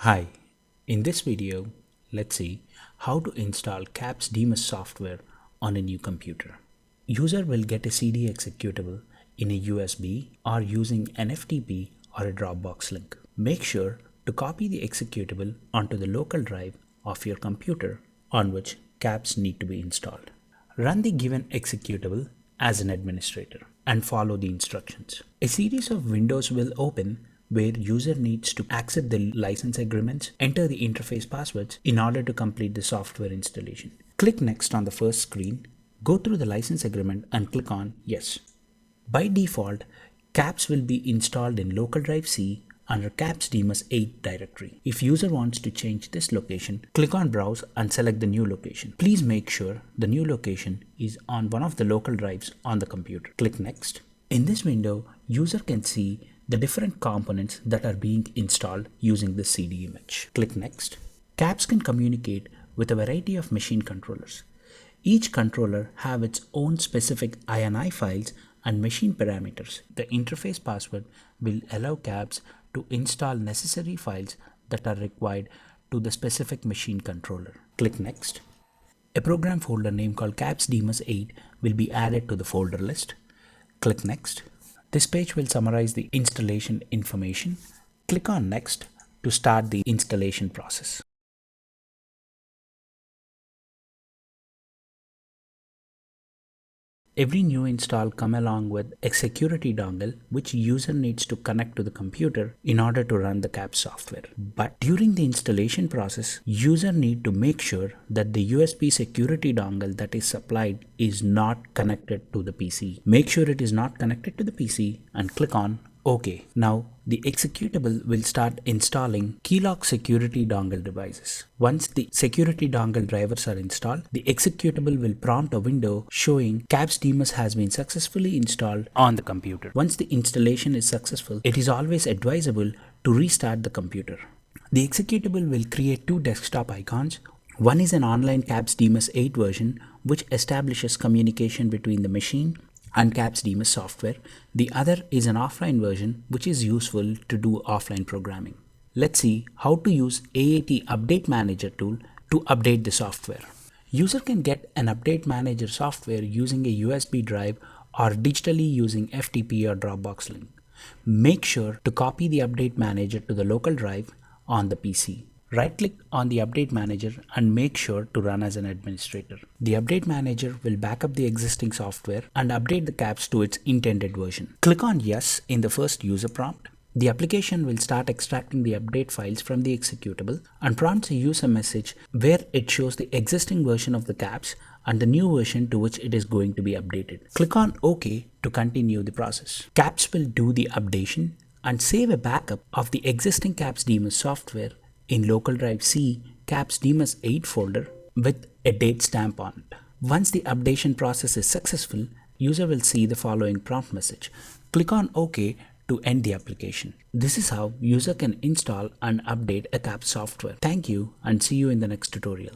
Hi, in this video, let's see how to install CappsDMIS software on a new computer. User will get a CD executable in a USB or using an FTP or a Dropbox link. Make sure to copy the executable onto the local drive of your computer on which Capps need to be installed. Run the given executable as an administrator and follow the instructions. A series of windows will open where user needs to accept the license agreements, enter the interface passwords in order to complete the software installation. Click Next on the first screen, go through the license agreement and click on Yes. By default, Capps will be installed in local drive C under CappsDMIS 8 directory. If user wants to change this location, click on Browse and select the new location. Please make sure the new location is on one of the local drives on the computer. Click Next. In this window, user can see the different components that are being installed using this CD image. Click Next. Capps can communicate with a variety of machine controllers. Each controller have its own specific INI files and machine parameters. The interface password will allow Capps to install necessary files that are required to the specific machine controller. Click Next. A program folder name called CappsDMIS 8 will be added to the folder list. Click Next. This page will summarize the installation information. Click on Next to start the installation process. Every new install comes along with a security dongle which user needs to connect to the computer in order to run the Capps software. But during the installation process, user need to make sure that the USB security dongle that is supplied is not connected to the PC. Make sure it is not connected to the PC and click on OK. Now the executable will start installing keylock security dongle devices. Once the security dongle drivers are installed, the executable will prompt a window showing CappsDMIS has been successfully installed on the computer. Once the installation is successful, it is always advisable to restart the computer. The executable will create two desktop icons. One is an online CappsDMIS 8 version which establishes communication between the machine and CappsDMIS software. The other is an offline version which is useful to do offline programming. Let's see how to use AAT Update Manager tool to update the software. User can get an Update Manager software using a USB drive or digitally using FTP or Dropbox link. Make sure to copy the Update Manager to the local drive on the PC. Right-click on the Update Manager and make sure to run as an administrator. The Update Manager will back up the existing software and update the Capps to its intended version. Click on Yes in the first user prompt. The application will start extracting the update files from the executable and prompts a user message where it shows the existing version of the Capps and the new version to which it is going to be updated. Click on OK to continue the process. Capps will do the updation and save a backup of the existing CappsDMIS software in local drive C CappsDMIS 8 folder with a date stamp on it. Once the updation process is successful, user will see the following prompt message. Click on OK to end the application. This is how user can install and update a Capps software. Thank you and see you in the next tutorial.